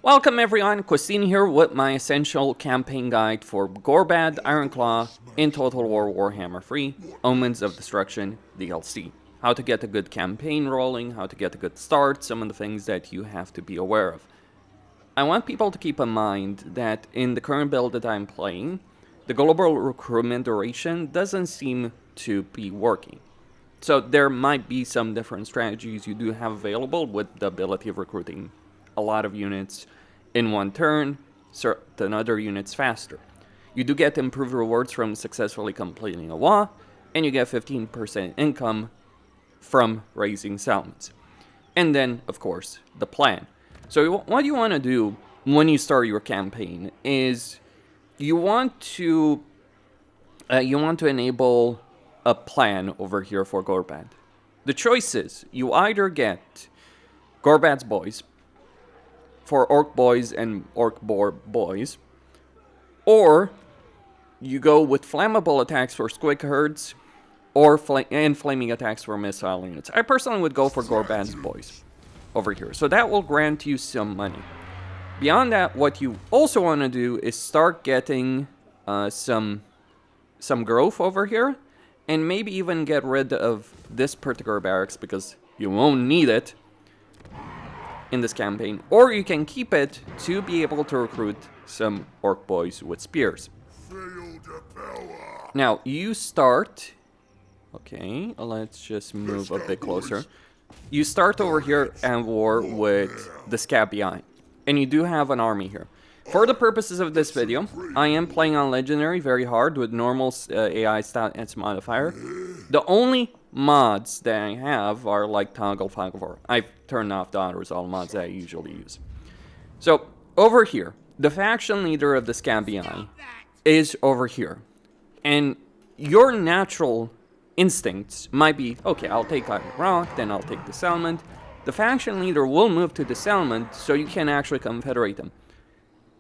Welcome everyone, Christine here with my essential campaign guide for Gorbad Ironclaw in Total War Warhammer 3, Omens of Destruction DLC. How to get a good campaign rolling, how to get a good start, some of the things that you have to be aware of. I want people to keep in mind that in the current build that I'm playing, the global recruitment duration doesn't seem to be working. So there might be some different strategies you do have available with the ability of recruiting a lot of units in one turn, certain other units faster. You do get improved rewards from successfully completing a war, and you get 15% income from raising settlements. And then, of course, the plan. So what you want to do when you start your campaign is you want to enable a plan over here for Gorbad. The choice is you either get Gorbad's boys for orc boys and orc boar boys, or you go with flammable attacks for squig herds, or flaming attacks for missile units. I personally would go for Gorbad's boys over here, so that will grant you some money. Beyond that, what you also want to do is start getting some growth over here, and maybe even get rid of this particular barracks because you won't need it in this campaign, or you can keep it to be able to recruit some orc boys with spears. Now you start, okay, let's just move a bit closer. You start over here at war with the Scabii, and you do have an army here. For the purposes of this video, I am playing on Legendary very hard with normal AI stats modifier. The only mods that I have are like Toggle 5. I've turned off the auto-resolve mods that I usually use. So, over here, the faction leader of the Scabii is over here. And your natural instincts might be, okay, I'll take Iron Rock, then I'll take the settlement. The faction leader will move to the settlement so you can actually confederate them.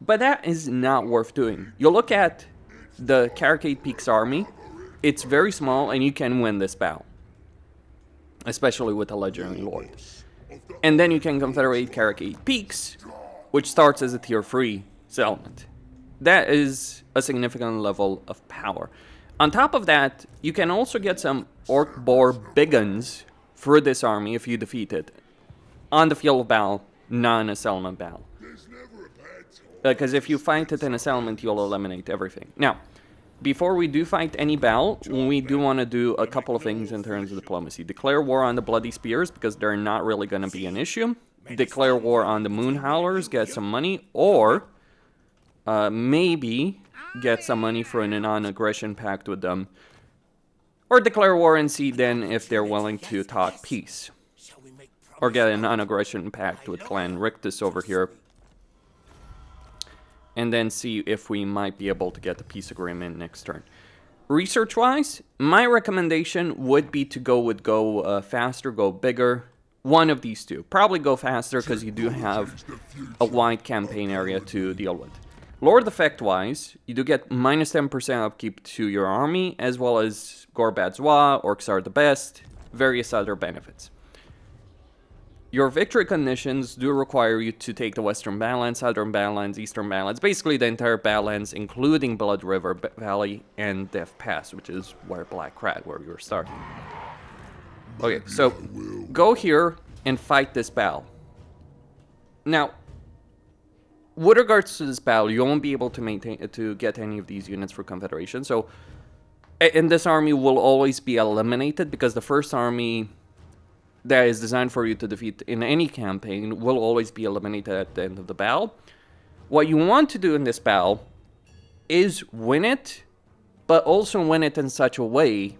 But that is not worth doing. You look at the Caracade Peaks army, it's very small and you can win this battle. Especially with a Legendary Lord. And then you can confederate Caracade Peaks, which starts as a tier 3 settlement. That is a significant level of power. On top of that, you can also get some Orc Boar Biguns for this army if you defeat it. On the field of battle, not in a settlement battle. Because if you fight it in a settlement, you'll eliminate everything. Now, before we do fight any battle, we do want to do a couple of things in terms of diplomacy. Declare war on the Bloody Spears, because they're not really going to be an issue. Declare war on the Moon Howlers, get some money, or maybe get some money for a non-aggression pact with them. Or declare war and see then if they're willing to talk peace. Or get a non-aggression pact with Clan Rictus over here. And then see if we might be able to get the peace agreement next turn. Research-wise, my recommendation would be to go faster, go bigger. One of these two. Probably go faster because you do have a wide campaign area to deal with. Lord effect-wise, you do get minus 10% upkeep to your army, as well as Gorbad's Wa, Orcs are the best, various other benefits. Your victory conditions do require you to take the Western Badlands, Southern Badlands, Eastern Badlands, basically the entire Badlands, including Blood River Valley and Death Pass, which is where Black Rat, where you're starting. Okay, so go here and fight this battle. Now, with regards to this battle, you won't be able to get any of these units for Confederation, so and this army will always be eliminated because the first army that is designed for you to defeat in any campaign will always be eliminated at the end of the battle. What you want to do in this battle is win it, but also win it in such a way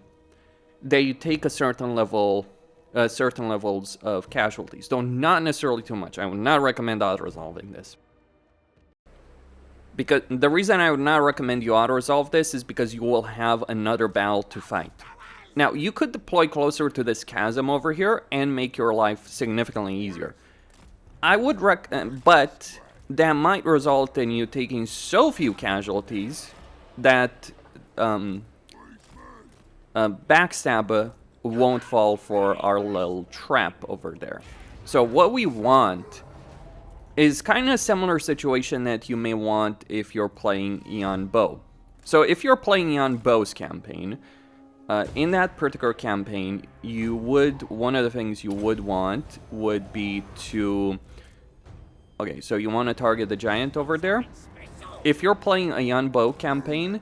that you take a certain levels of casualties, though not necessarily too much. I would not recommend auto-resolving this. Because the reason I would not recommend you auto-resolve this is because you will have another battle to fight. Now, you could deploy closer to this chasm over here and make your life significantly easier. I would but that might result in you taking so few casualties that Backstabber won't fall for our little trap over there. So what we want is kind of a similar situation that you may want if you're playing Ian Bow. So if you're playing Ian Bow's campaign, in that particular campaign, one of the things you would want would be to... Okay, so you want to target the giant over there. If you're playing a Ian Bow campaign,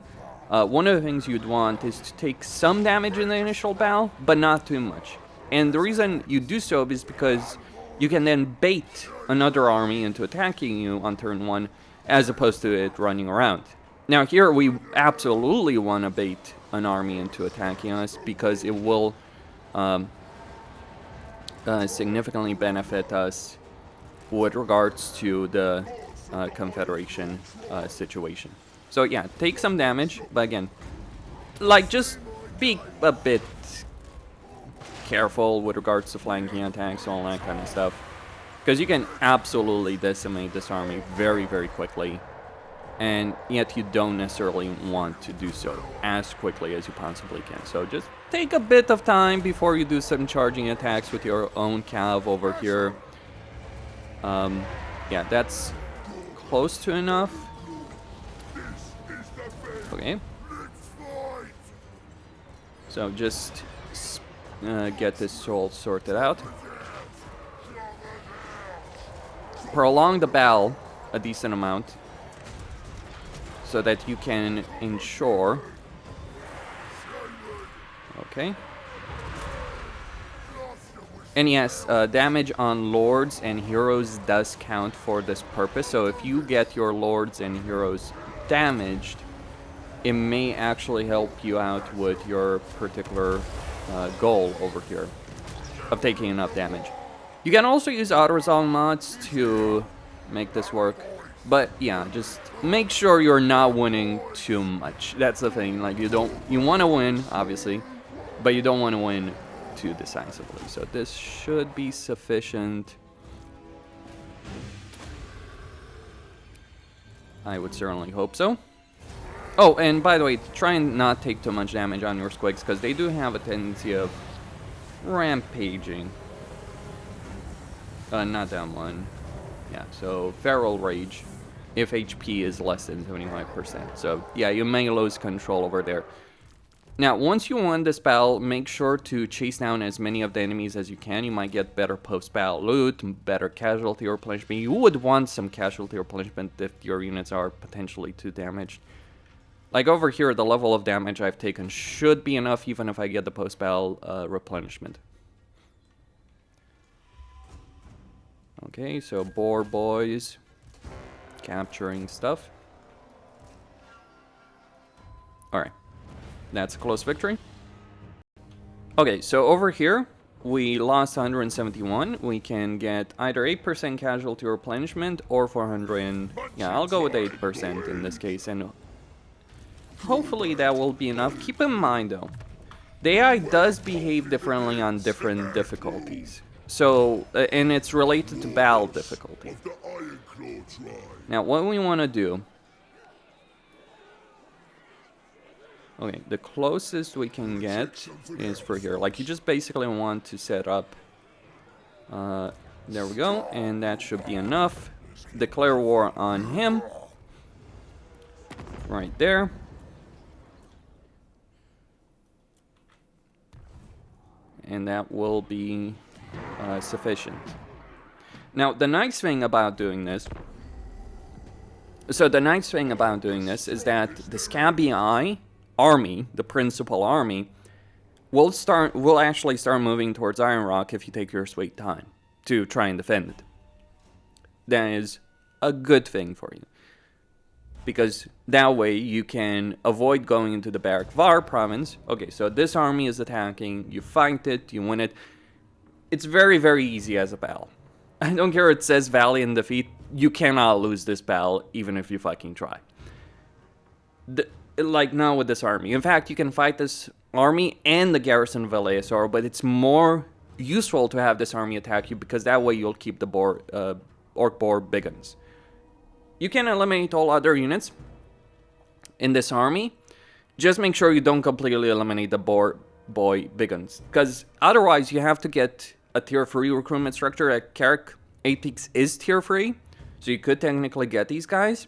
one of the things you'd want is to take some damage in the initial battle, but not too much. And the reason you do so is because you can then bait another army into attacking you on turn 1, as opposed to it running around. Now here we absolutely want to bait an army into attacking us, because it will significantly benefit us with regards to the Confederation situation. So yeah, take some damage, but again, like, just be a bit careful with regards to flanking attacks, all that kind of stuff, because you can absolutely decimate this army very, very quickly, and yet you don't necessarily want to do so as quickly as you possibly can. So just take a bit of time before you do some charging attacks with your own cav over here. Yeah, that's close to enough. Okay. So just get this all sorted out. Prolong the battle a decent amount so that you can ensure... Okay. And yes, damage on lords and heroes does count for this purpose. So if you get your lords and heroes damaged, it may actually help you out with your particular goal over here of taking enough damage. You can also use auto-resolve mods to make this work, but yeah, just make sure you're not winning too much. That's the thing. Like, you want to win, obviously, but you don't want to win too decisively. So this should be sufficient. I would certainly hope so. Oh, and by the way, try and not take too much damage on your squigs, because they do have a tendency of rampaging. Not that one. Yeah, so Feral Rage, if HP is less than 75%. So yeah, you may lose control over there. Now, once you win this battle, make sure to chase down as many of the enemies as you can. You might get better post-battle loot, better casualty replenishment. You would want some casualty replenishment if your units are potentially too damaged. Like over here, the level of damage I've taken should be enough even if I get the post-battle replenishment. Okay, so Boar Boys capturing stuff. Alright, that's a close victory. Okay, so over here, we lost 171. We can get either 8% casualty replenishment or 400. Yeah, I'll go with 8% in this case, and hopefully that will be enough. Keep in mind though, the AI does behave differently on different difficulties. So, and it's related to battle difficulty. Now, what we want to do... Okay, the closest we can get is for here. Like, you just basically want to set up... there we go, and that should be enough. Declare war on him. Right there. And that will be sufficient. Now, the nice thing about doing this... So, the nice thing about doing this is that the Scabby army, the principal army, will actually start moving towards Iron Rock if you take your sweet time to try and defend it. That is a good thing for you, because that way you can avoid going into the Barak Var province. Okay, so this army is attacking, you fight it, you win it. It's very, very easy as a battle. I don't care if it says valiant defeat, you cannot lose this battle even if you fucking try. Like now with this army. In fact, you can fight this army and the garrison of Eleazar, but it's more useful to have this army attack you, because that way you'll keep the Orc Boar big guns. You can eliminate all other units in this army. Just make sure you don't completely eliminate the Boar Boy big guns, because otherwise you have to get a tier 3 recruitment structure at Carrick. 8 Peaks is tier 3, So you could technically get these guys,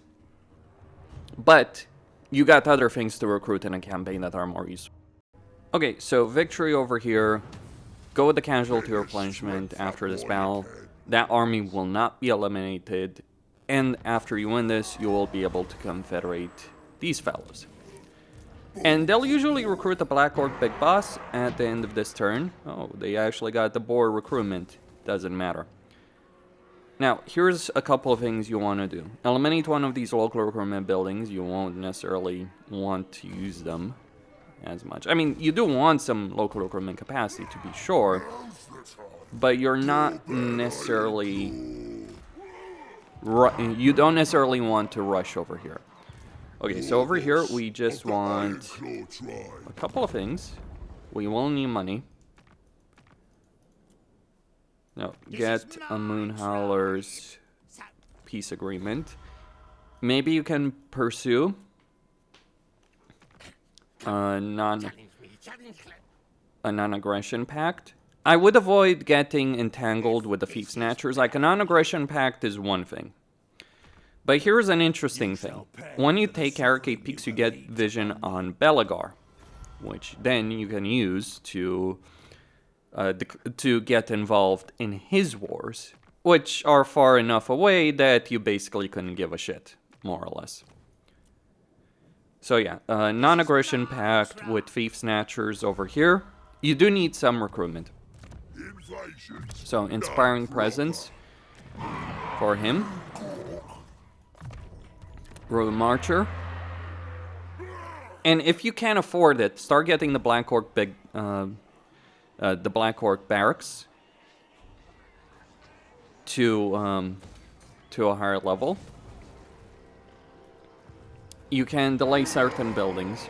but you got other things to recruit in a campaign that are more useful. Okay, so victory over here. Go with the casualty replenishment after this battle. That army will not be eliminated, and after you win this, you will be able to confederate these fellows. And they'll usually recruit the Black Orc Big Boss at the end of this turn. Oh, they actually got the boar recruitment. Doesn't matter. Now, here's a couple of things you want to do. Eliminate one of these local recruitment buildings. You won't necessarily want to use them as much. I mean, you do want some local recruitment capacity, to be sure, but you're not necessarily... you don't necessarily want to rush over here. Okay, so over here, we just want a couple of things. We will need money. No, get a Moonhowler's peace agreement. Maybe you can pursue a non-aggression pact. I would avoid getting entangled with the Thief Snatchers. Like, a non-aggression pact is one thing. But here's an interesting thing. When you take Arcade Peaks, you get vision on Belagar, which then you can use to get involved in his wars, which are far enough away that you basically couldn't give a shit, more or less. So yeah, non-aggression pact with Thief Snatchers over here. You do need some recruitment. So, inspiring presence for him. Road Marcher. And if you can't afford it, start getting the Black Orc the Black Orc barracks to a higher level. You can delay certain buildings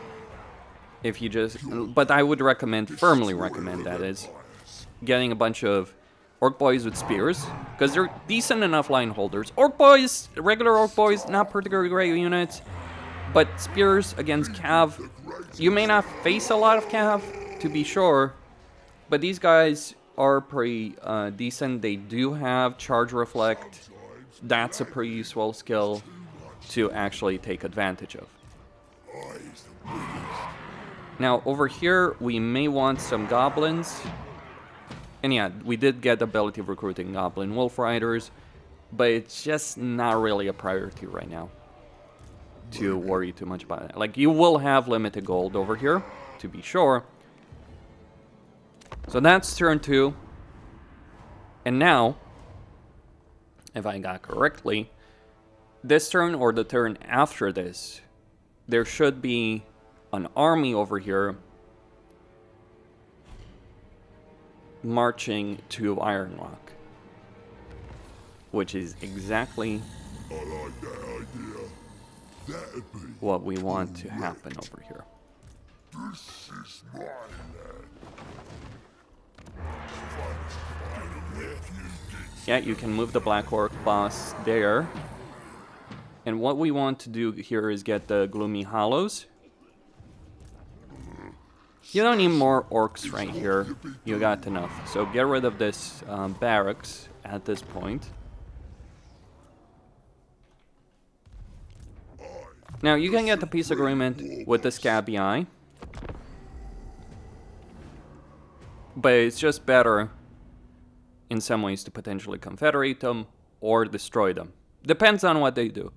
if you just... But I would recommend, firmly recommend, that is, getting a bunch of Orc Boys with spears, because they're decent enough line holders. Orc Boys, regular Orc Boys, not particularly great units, but spears against Cav. You may not face a lot of Cav, to be sure, but these guys are pretty decent. They do have Charge Reflect. That's a pretty useful skill to actually take advantage of. Now, over here, we may want some goblins. And yeah, we did get the ability of recruiting Goblin Wolf Riders, but it's just not really a priority right now to worry too much about it. Like, you will have limited gold over here, to be sure. So that's turn 2. And now, if I got correctly, this turn or the turn after this, there should be an army over here marching to Iron Rock, which is exactly what we want to happen over here. This is my land. Yeah, you can move the Black Orc boss there. And what we want to do here is get the Gloomy Hollows. You don't need more orcs right here. You got enough. So get rid of this barracks at this point. Now, you can get the peace agreement with the Scabby Eye. But it's just better in some ways to potentially confederate them or destroy them. Depends on what they do.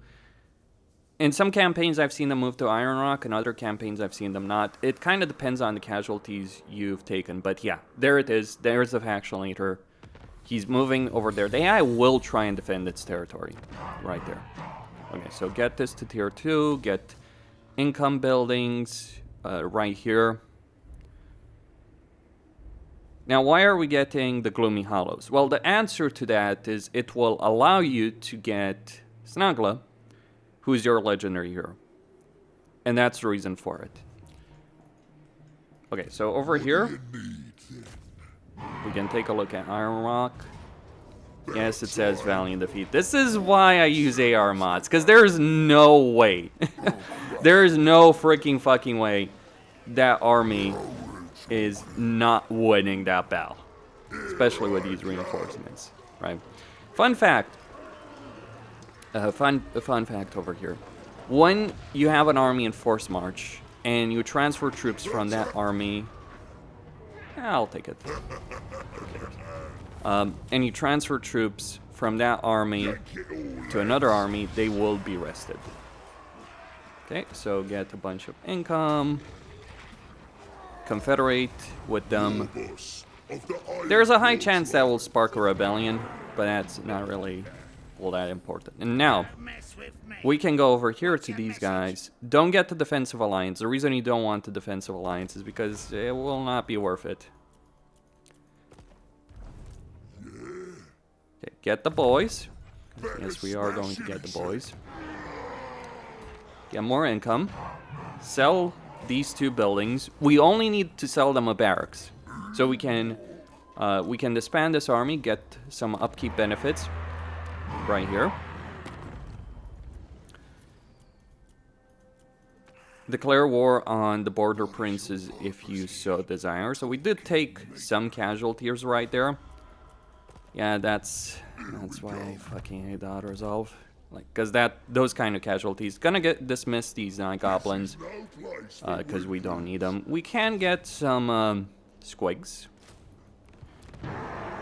In some campaigns, I've seen them move to Iron Rock. In other campaigns, I've seen them not. It kind of depends on the casualties you've taken. But yeah, there it is. There's the faction leader. He's moving over there. The AI will try and defend its territory. Right there. Okay, so get this to tier 2. Get income buildings right here. Now, why are we getting the Gloomy Hollows? Well, the answer to that is it will allow you to get Snagla, who's your legendary hero. And that's the reason for it. Okay, so over here, we can take a look at Iron Rock. Yes, it says Valiant Defeat. This is why I use AR mods, because there's no way. There is no freaking fucking way that army is not winning that battle. Especially with these reinforcements, right? Fun fact. A fun fact over here. When you have an army in force march, and you transfer troops from that army... I'll take it. And you transfer troops from that army to another army, they will be rested. Okay, so get a bunch of income. Confederate with them. There's a high chance that will spark a rebellion, but that's not really all that important. And now, we can go over here to these guys. Don't get the defensive alliance. The reason you don't want the defensive alliance is because it will not be worth it. Okay, get the boys. Yes, we are going to get the boys. Get more income. Sell these 2 buildings. We only need to sell them a barracks. So we can disband this army, get some upkeep benefits. Right here. Declare war on the border princes if you so desire. So we did take some casualties right there. Yeah, that's why I fucking hate the auto-resolve. Like, cause those kind of casualties gonna get dismissed, these night goblins, cause we don't need them. We can get some squigs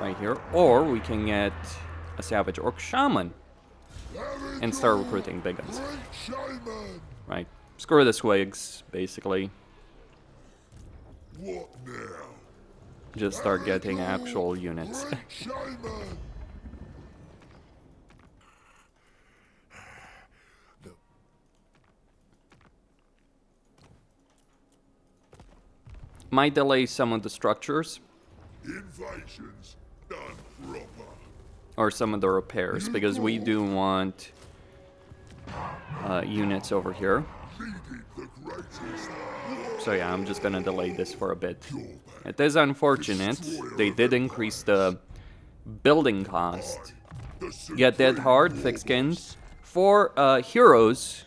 right here, or we can get a savage orc shaman and start recruiting big guns. Right, screw the squigs, basically. Just start getting actual units. Might delay some of the structures. Invasions done proper. Or some of the repairs, because we do want units over here. So yeah, I'm just gonna delay this for a bit. It is unfortunate. They did increase the building cost. Get that hard, thick-skinned. For heroes,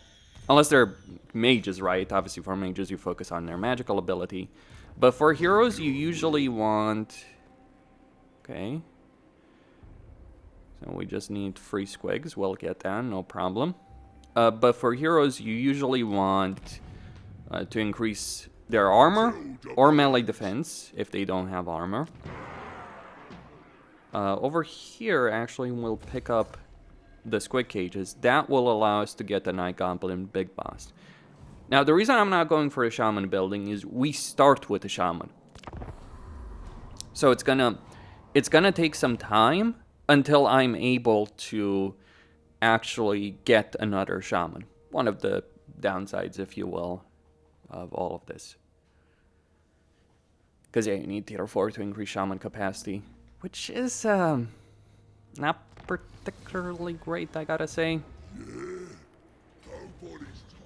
unless they're mages, right? Obviously for mages you focus on their magical ability. But for heroes you usually want... Okay. So we just need free squigs. We'll get that, no problem. But for heroes you usually want to increase their armor or melee defense if they don't have armor. Over here actually we'll pick up the squig cages. That will allow us to get the Night Goblin Big Boss. Now the reason I'm not going for a shaman building is we start with a shaman. So it's gonna take some time until I'm able to actually get another shaman. One of the downsides, if you will, of all of this. Because yeah, you need tier 4 to increase shaman capacity, which is not particularly great, I gotta say.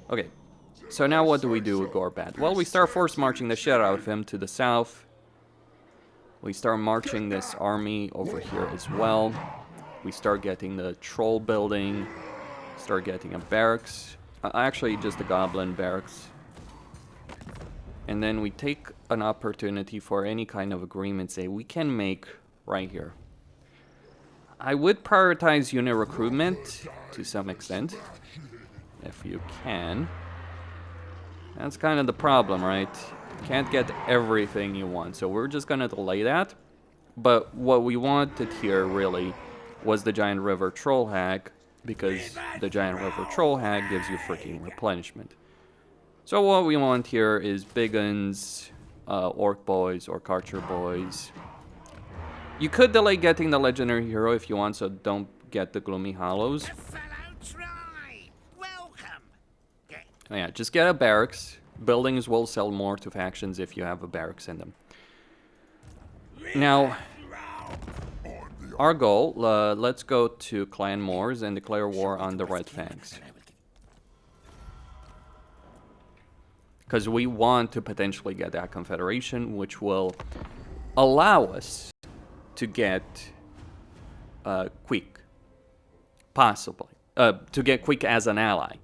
Okay, so now what do we do with Gorbad? Well, we start force marching the shit out of him to the south. We start marching this army over here as well. We start getting the troll building. Start getting a barracks. Actually, just a goblin barracks. And then we take an opportunity for any kind of agreement, say, we can make right here. I would prioritize unit recruitment to some extent, if you can. That's kind of the problem, right? You can't get everything you want, so we're just gonna delay that. But what we wanted here, really, was the Giant River Troll Hag, because the Giant River Troll Hag gives you freaking replenishment. So what we want here is big guns, orc boys, or archer boys. You could delay getting the legendary hero if you want, so don't get the Gloomy Hollows. Oh yeah, just get a barracks. Buildings will sell more to factions if you have a barracks in them. Now, our goal, let's go to Clan Moors and declare war on the Red Fangs. Because we want to potentially get that Confederation, which will allow us to get Quick. Possibly. To get Quick as an ally.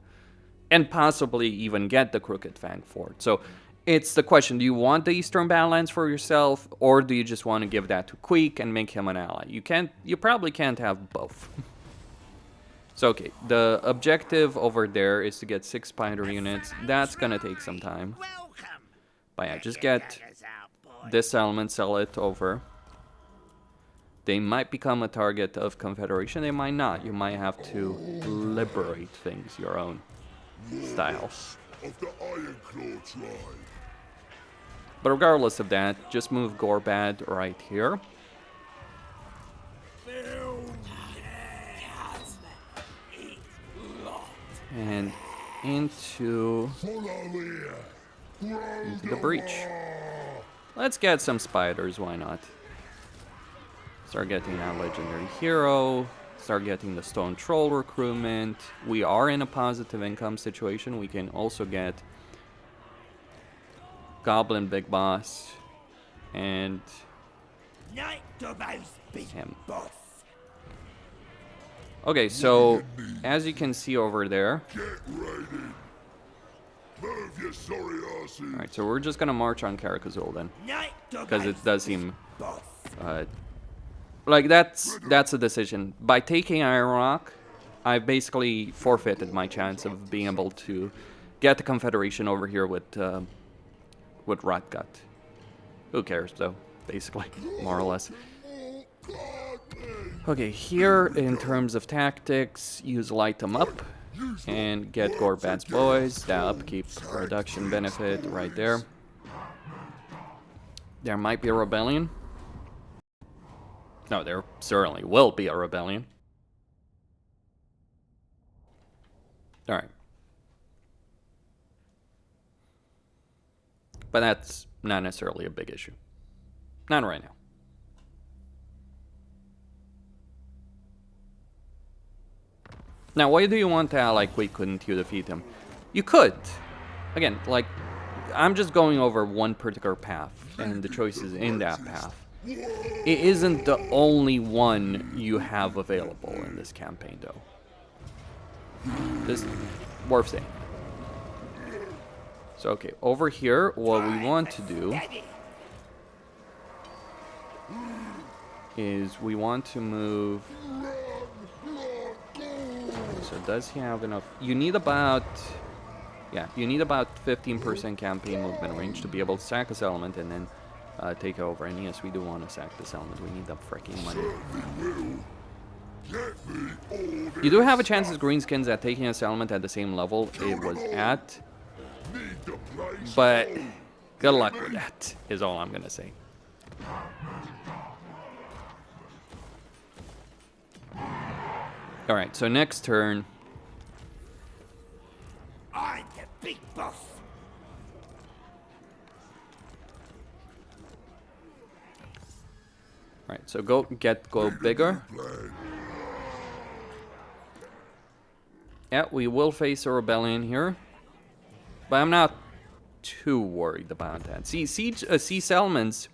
And possibly even get the Crooked Fang Fort. So it's the question, do you want the Eastern Badlands for yourself, or do you just want to give that to Quick and make him an ally? You probably can't have both. So, okay, the objective over there is to get 6 spider units. That's gonna take some time. But yeah, just get this element, sell it over. They might become a target of Confederation, they might not. You might have to liberate things your own style. Of the Ironclaw tribe. But regardless of that, just move Gorbad right here. And into the breach. Let's get some spiders, why not? Start getting that legendary hero. Start getting the stone troll recruitment. We are in a positive income situation. We can also get Goblin Big Boss and him. Okay, so as you can see over there. Get ready. Move your sorry asses. Alright, so we're just gonna march on Karakazul then. Because it does seem like that's a decision. By taking Iron Rock, I've basically forfeited my chance of being able to get the Confederation over here with Rotgut. Who cares though, basically, more or less. Okay, here in terms of tactics, use Light Them Up and get Gorbad's boys. That upkeep reduction benefit right there. There might be a rebellion. No, there certainly will be a rebellion. Alright. But that's not necessarily a big issue. Not right now. Now, why do you want to ally quick? Couldn't you defeat him? You could. Again, like, I'm just going over one particular path and the choices in that path. It isn't the only one you have available in this campaign, though. Just worth saying. So, okay, over here, what we want to do is we want to move. So does he have enough? You need about, yeah, you need about 15% campaign movement range to be able to sack this element and then take over. And yes, we do want to sack this element. We need the freaking money. You do have a chance as greenskins at taking this element at the same level it was at. But good luck with that, is all I'm going to say. Alright, so next turn. I'm the big boss. Alright, so go bigger. Yeah, we will face a rebellion here. But I'm not too worried about that. See, siege elements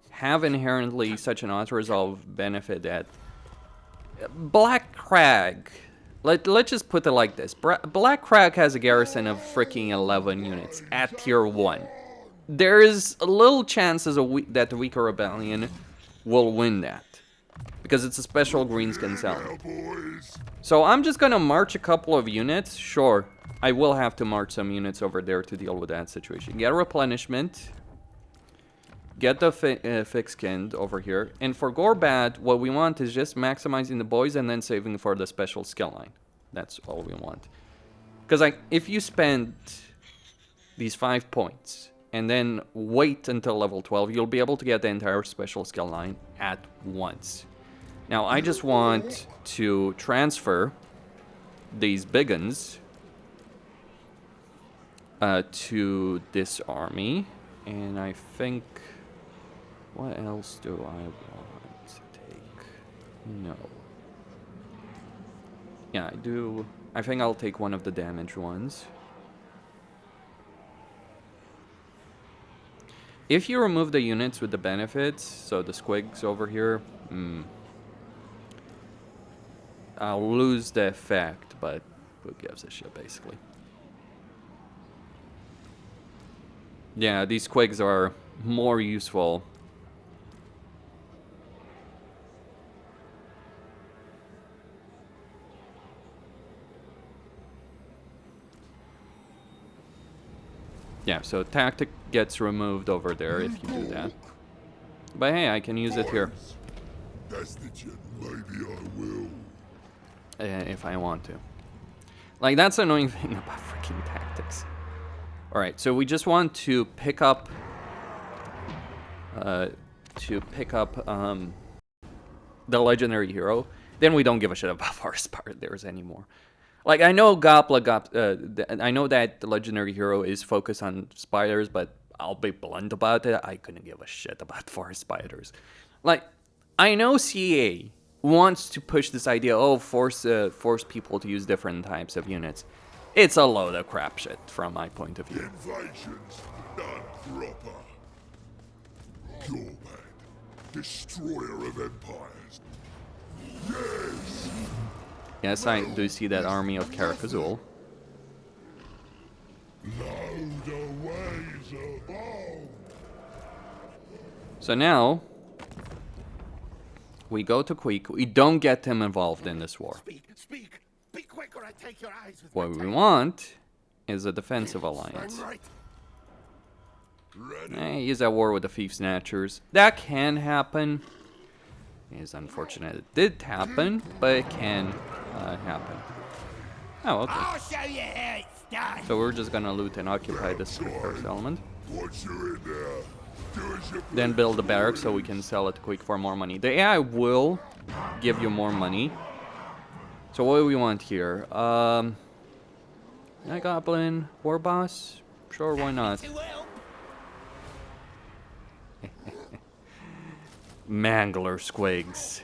have inherently such an auto-resolve benefit that Black Crag, let's just put it like this. Black Crag has a garrison of freaking 11 units at tier 1. There is a little chance that the weaker rebellion will win that. Because it's a special greenskins element. So I'm just gonna march a couple of units. Sure, I will have to march some units over there to deal with that situation. Get a replenishment. Get the thick-skinned over here. And for Gorbad, what we want is just maximizing the boys and then saving for the special skill line. That's all we want. Because like, if you spend these 5 points and then wait until level 12, you'll be able to get the entire special skill line at once. Now, I just want to transfer these big uns to this army. And I think... what else do I want to take? No. Yeah, I do. I think I'll take one of the damaged ones. If you remove the units with the benefits, so the squigs over here, I'll lose the effect, but who gives a shit, basically. Yeah, these squigs are more useful. Yeah, so tactic gets removed over there if you do that. But hey, I can use it here. That's the gen. Maybe I will. If I want to. Like, that's the annoying thing about freaking tactics. Alright, so we just want to pick up... the legendary hero. Then we don't give a shit about forest spiders anymore. Like, I know I know that the legendary hero is focused on spiders, but I'll be blunt about it. I couldn't give a shit about forest spiders. Like, I know CA wants to push this idea, oh, force people to use different types of units. It's a load of crap shit from my point of view. Invasions done proper. Gorbad, destroyer of empires. Yes. Yes, I do see that army of Karakazul. Lo, the ways of old. So now, we go to Queek. We don't get him involved in this war. Speak, speak. Be quick or I take your eyes with What my we tail. want is a defensive alliance. I'm right. He's at war with the Thief Snatchers. That can happen. It's unfortunate it did happen, but it can happen. Oh, okay. I'll show you how it's done. So we're just gonna loot and occupy this first element. Once you're in there, do as you Then build the barracks so we can sell it quick for more money. The AI will give you more money. So what do we want here? Night Goblin, War Boss? Sure, why not? To help. Mangler Squigs.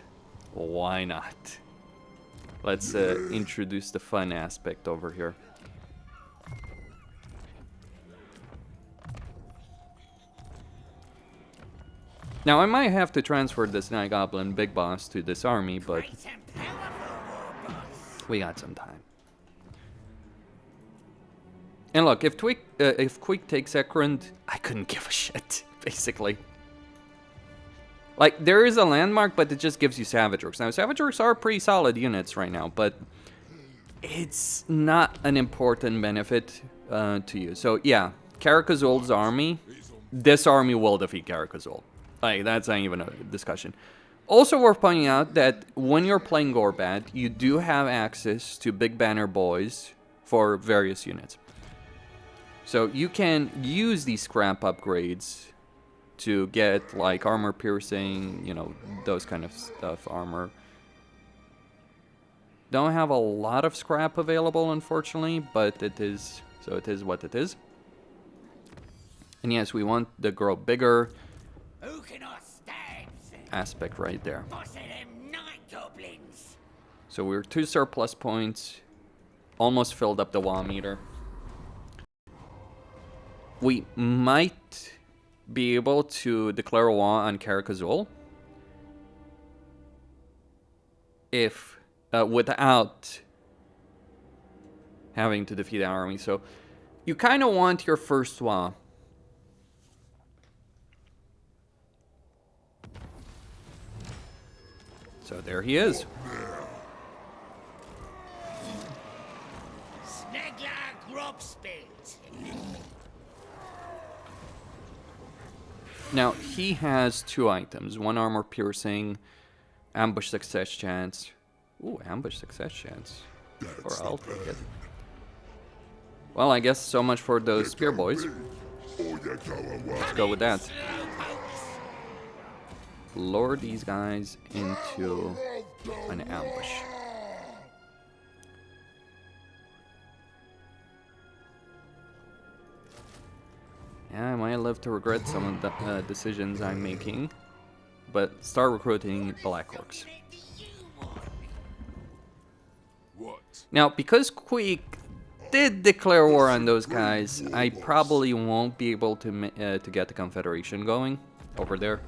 Why not? Let's introduce the fun aspect over here. Now, I might have to transfer this Night Goblin Big Boss to this army, but Great and powerful, war boss. we got some time. And look, if Quick takes Ekrund, I couldn't give a shit, basically. Like, there is a landmark, but it just gives you Savage Orcs. Now, Savage Orcs are pretty solid units right now, but it's not an important benefit to you. So, yeah, Karakazul's army, this army will defeat Karakazul. Like, that's not even a discussion. Also worth pointing out that when you're playing Gorbad, you do have access to Big Banner Boys for various units. So you can use these scrap upgrades to get, like, armor piercing, you know, those kind of stuff, armor. Don't have a lot of scrap available, unfortunately, but it is, so it is what it is. And yes, we want the grow bigger Who can I stab? aspect right there. Boss of them night goblins. So we're 2 surplus points, almost filled up the wall meter. We might be able to declare war on Karakazul if without having to defeat an army. So you kind of want your first war. So there he is. Snegler Grobspit. Now, he has 2 items. 1 armor piercing, ambush success chance. Ooh, ambush success chance. Or I'll take it. Well, I guess so much for those spear boys. Let's go with that. Lure these guys into an ambush. Yeah, I might live to regret some of the decisions I'm making, but start recruiting Black Orcs. What? Now, because Queek did declare war on those guys, I probably won't be able to get the Confederation going over there.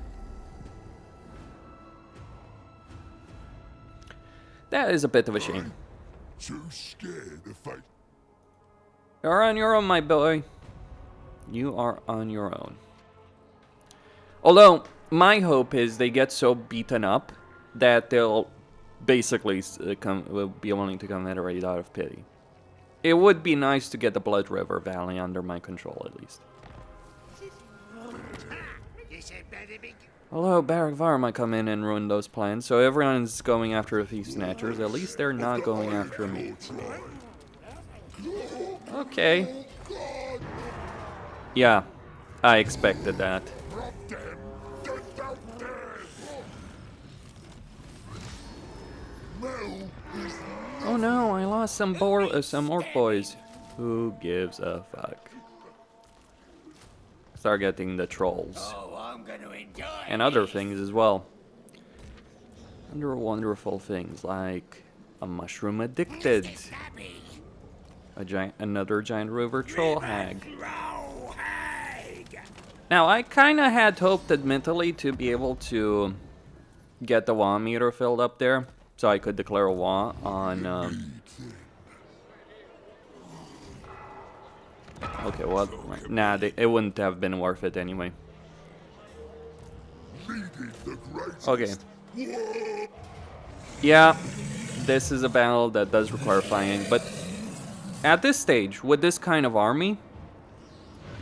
That is a bit of a shame. Too scared to fight. You're on your own, my boy. You are on your own. Although, my hope is they get so beaten up that they'll basically will be willing to come at a raid out of pity. It would be nice to get the Blood River Valley under my control, at least. Although Barrackvar might come in and ruin those plans, so everyone's going after the Thief Snatchers. At least they're not going after me. Okay. Yeah, I expected that. Oh no, I lost some orc boys. Who gives a fuck? Start getting the trolls. Oh, I'm gonna enjoy And other things as well. Other wonderful things like a mushroom addicted. Stabby. Another giant river troll hag. Throw hag. Now, I kind of had hoped, admittedly, to be able to get the WA meter filled up there, so I could declare a WA on... Okay, well, nah, it wouldn't have been worth it anyway. Okay. Yeah, this is a battle that does require fighting, but at this stage, with this kind of army,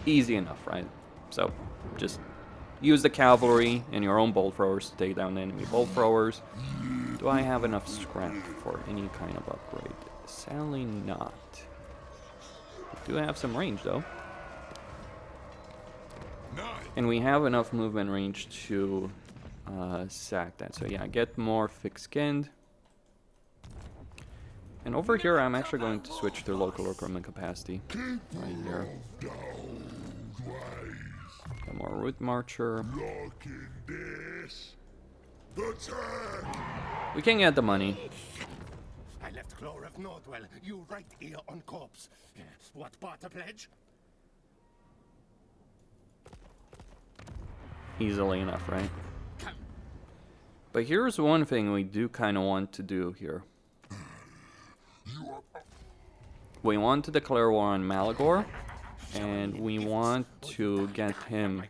easy enough, right? So, just use the cavalry and your own bolt throwers to take down enemy bolt throwers. Do I have enough scrap for any kind of upgrade? Sadly not. We do have some range though. And we have enough movement range to sack that. So yeah, get more thick-skinned. And over here, I'm actually going to switch to local recruitment capacity. Right here. Got more root marcher. We can get the money. I left Claw of Nordwell. You right ear on corpse. What part to pledge? Easily enough, right? But here's one thing we do kind of want to do here. We want to declare war on Malagor, and we want to get him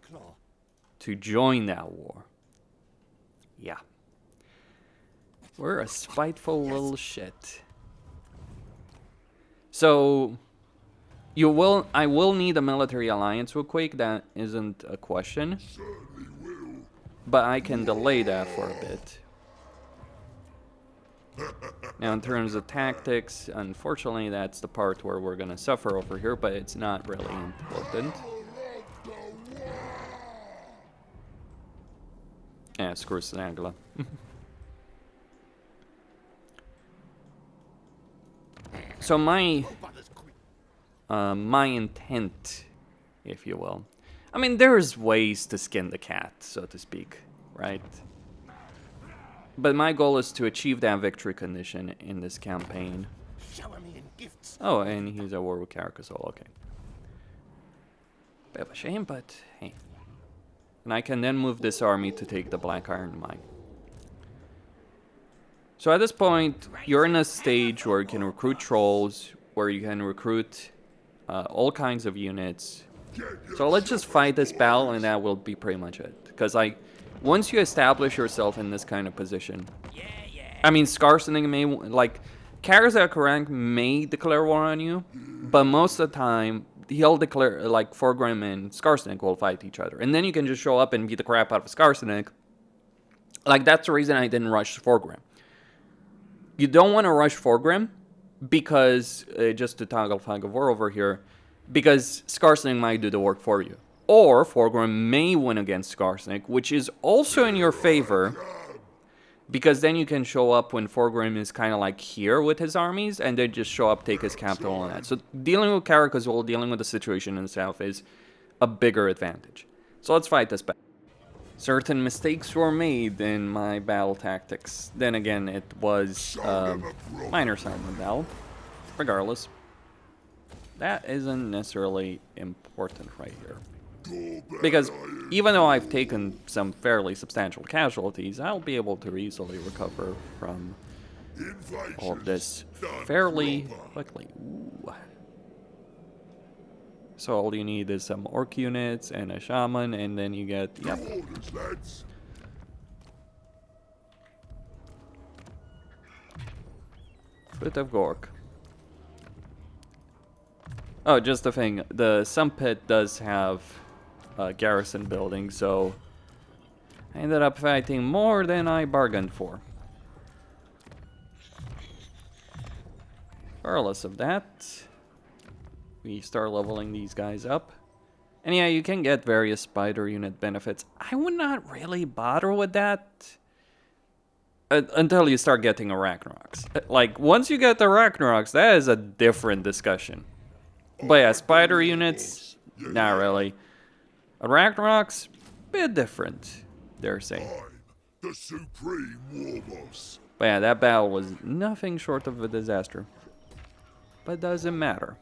to join that war. Yeah. We're a spiteful little shit. So, I will need a military alliance real quick, that isn't a question. But I can delay that for a bit. Now, in terms of tactics, unfortunately, that's the part where we're gonna suffer over here, but it's not really important. Yeah, screw Snagla. So my intent, if you will. I mean, there's ways to skin the cat, so to speak, right? But my goal is to achieve that victory condition in this campaign. Shower me in gifts. Oh, and he's at war with Carcassol, okay. Bit of a shame, but hey. And I can then move this army to take the Black Iron Mine. So at this point, you're in a stage where you can recruit trolls, where you can recruit all kinds of units. So let's just fight this battle, and that will be pretty much it. Because once you establish yourself in this kind of position, I mean, Skarsening may, like, Karazak may declare war on you, but most of the time, he'll declare, like, Forgrim and Skarsening will fight each other. And then you can just show up and beat the crap out of Skarsening. Like, that's the reason I didn't rush Forgrim. You don't want to rush Forgrim, because, just to toggle flag of war over here, because Skarsening might do the work for you. Or Forgrim may win against Skarsening, which is also in your favor, because then you can show up when Forgrim is kind of like here with his armies, and then just show up, take his capital and that. So dealing with Carcassol, dealing with the situation in the south is a bigger advantage. So let's fight this battle. Certain mistakes were made in my battle tactics. Then again, it was minor settlement battle. Regardless, that isn't necessarily important right here. Because even though I've taken some fairly substantial casualties, I'll be able to easily recover from all of this fairly quickly. Ooh. So all you need is some orc units and a shaman, and then you get, yep. Foot of Gork. Oh, just the thing. The Sun Pit does have a garrison building, so I ended up fighting more than I bargained for. Regardless of that, we start leveling these guys up. And yeah, you can get various spider unit benefits. I would not really bother with that until you start getting Arachnox. Like, once you get the Arachnox, that is a different discussion. But yeah, spider units, not really. Arachnox, bit different, dare say. I'm the supreme war boss. But yeah, that battle was nothing short of a disaster. But doesn't matter.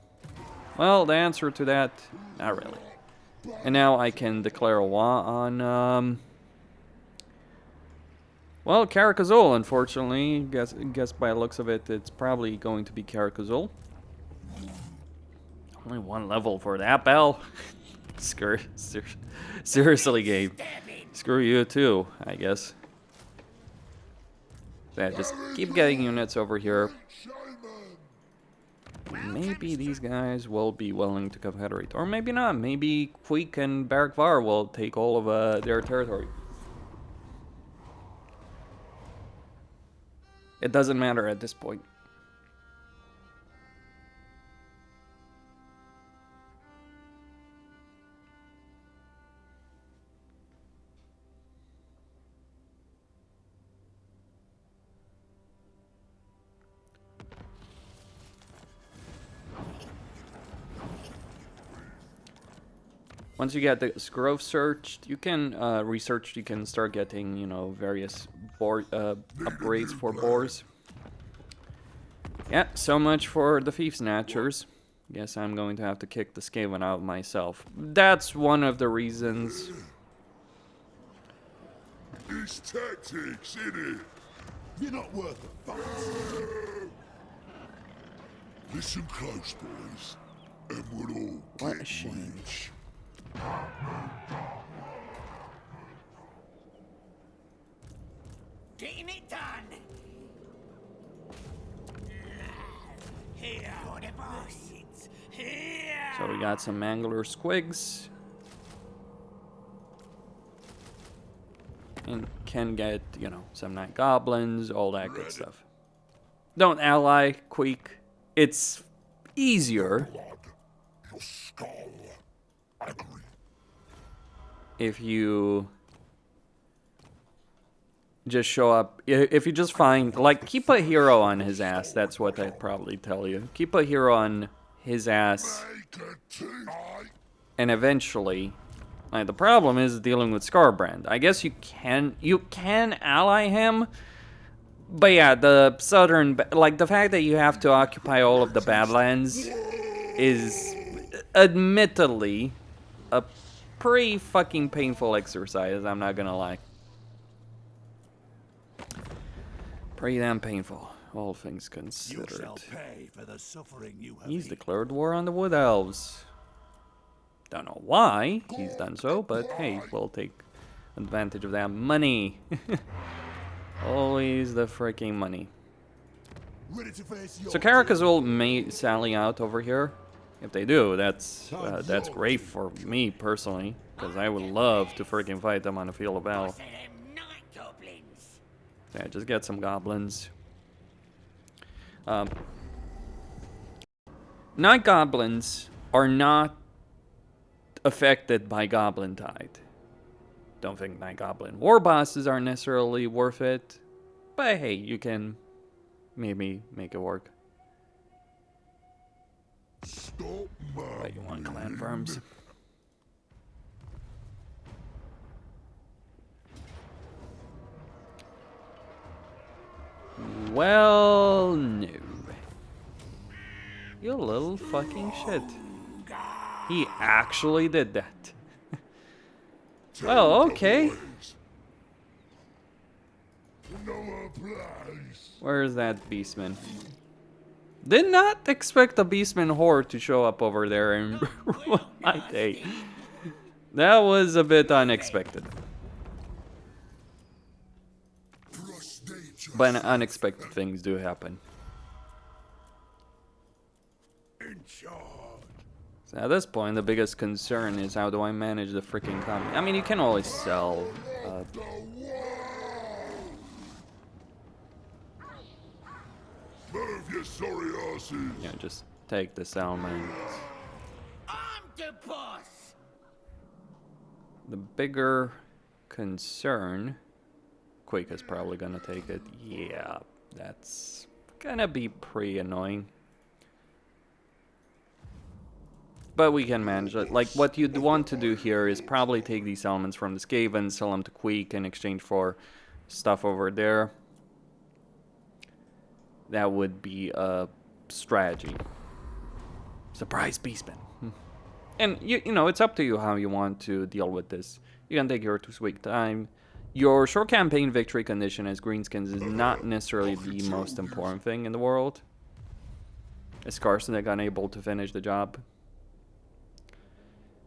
Well, the answer to that, not really. And now I can declare a war on, well, Karakazul, unfortunately. Guess by the looks of it, it's probably going to be Karakazul. Only one level for that battle. Seriously, Gabe. Screw you too, I guess. Yeah, just keep getting units over here. Maybe these guys will be willing to confederate. Or maybe not. Maybe Queek and Barakvar will take all of their territory. It doesn't matter at this point. Once you get this growth searched, you can research. You can start getting, you know, various upgrades for boars. Yeah, so much for the thief snatchers. Guess I'm going to have to kick the Skaven out myself. That's one of the reasons. It's tactics, innit? You're not worth a fuss. Listen close, boys, and we'll all What a get shame. rich. Getting it done. Here for the bosses. Here. So we got some Mangler Squigs. And can get, you know, some Night Goblins, all that good stuff. Don't ally, Queek. It's easier Blood, your skull. Agree. if you just show up. If you just find, like, keep a hero on his ass. That's what I'd probably tell you. Keep a hero on his ass, Make a team. and eventually, like, the problem is dealing with Scarbrand. I guess you can ally him, but yeah, the southern, like, the fact that you have to occupy all of the Badlands is admittedly a pretty fucking painful exercise. I'm not gonna lie. Pretty damn painful, all things You considered. shall pay for the suffering you have. He's declared war on the Wood Elves. Don't know why he's done so, but hey, we'll take advantage of that money. Always the freaking money. Ready to face your So Karakazul may sally out over here. If they do, that's great for me personally, because I would love to freaking fight them on the field of battle. Boss of them night goblins. Yeah, just get some goblins. Night goblins are not affected by Goblin Tide. Don't think Night Goblin war bosses are necessarily worth it, but hey, you can maybe make it work. Stop, But you want clan farms. Well, no. You little fucking shit. He actually did that. Well, okay. No place. Where is that beastman? Did not expect the beastman horde to show up over there and my day. That was a bit unexpected. But unexpected things do happen. in charge. So at this point, the biggest concern is how do I manage the freaking company? I mean, you can always sell. Move, you sorry asses! Yeah, just take the settlement. I'm the boss. The bigger concern, Quake is probably gonna take it. Yeah, that's gonna be pretty annoying. But we can manage it. Like, what you'd want to do here is probably take these elements from the Skaven, sell them to Quake in exchange for stuff over there. That would be a strategy. Surprise beastman. And, you know, it's up to you how you want to deal with this. You can take your 2-week time. Your short campaign victory condition as greenskins is not necessarily the most important thing in the world. Is Carson unable to finish the job?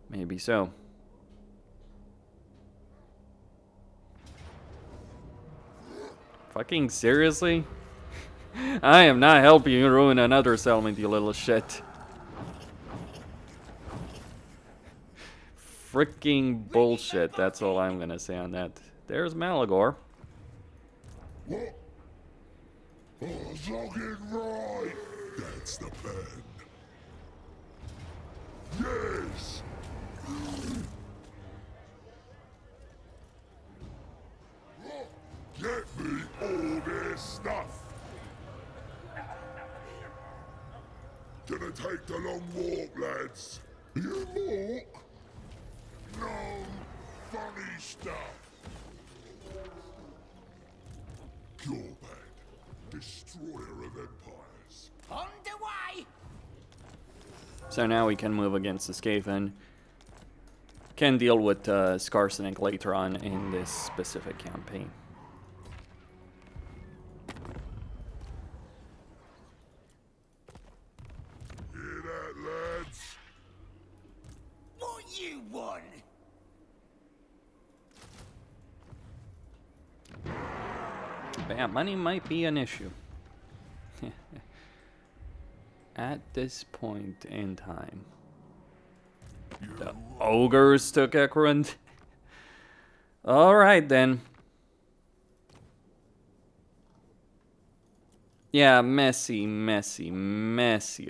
Maybe so. Fucking seriously? I am not helping you ruin another settlement, you little shit. Freaking bullshit, that's all I'm gonna say on that. There's Malagor. What? Oh, fucking right! That's the plan. Yes! Get me all this stuff! Gonna take the long walk, lads. You walk? No funny stuff. Gorbad, destroyer of empires. On the way. So now we can move against the Skaven. Can deal with Skarsnik later on in this specific campaign. Hear that, lads? What you want? But yeah, money might be an issue. At this point in time. The ogres took Ekrund. Alright then. Yeah, messy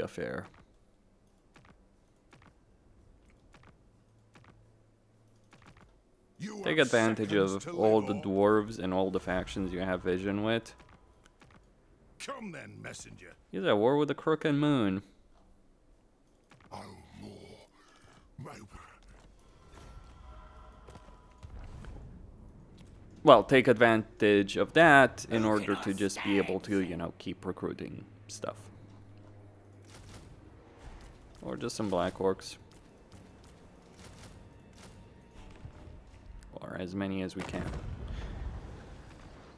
affair. Take advantage of all the dwarves and all the factions you have vision with. Come then, messenger. He's at war with the Crooked Moon. Oh, more. Well, take advantage of that in order to just be able to, you know, keep recruiting stuff. Or just some Black Orcs. Or as many as we can.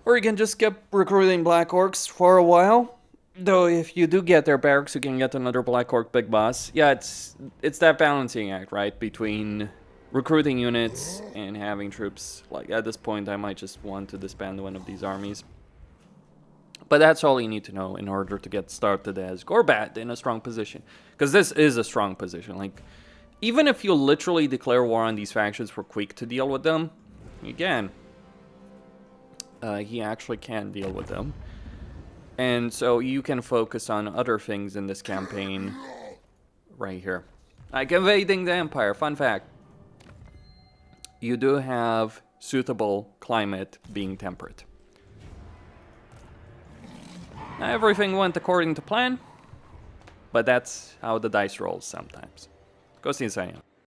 Or you can just keep recruiting Black Orcs for a while. Though if you do get their barracks, you can get another Black Orc Big Boss. Yeah, it's that balancing act, right? Between recruiting units and having troops. Like, at this point, I might just want to disband one of these armies. But that's all you need to know in order to get started as Gorbad in a strong position. Because this is a strong position. Like, even if you literally declare war on these factions for Quake to deal with them, again, he actually can deal with them. And so you can focus on other things in this campaign right here. Like invading the Empire. Fun fact. You do have suitable climate being temperate. Now, everything went according to plan, but that's how the dice rolls sometimes. Go see Sinnelleos.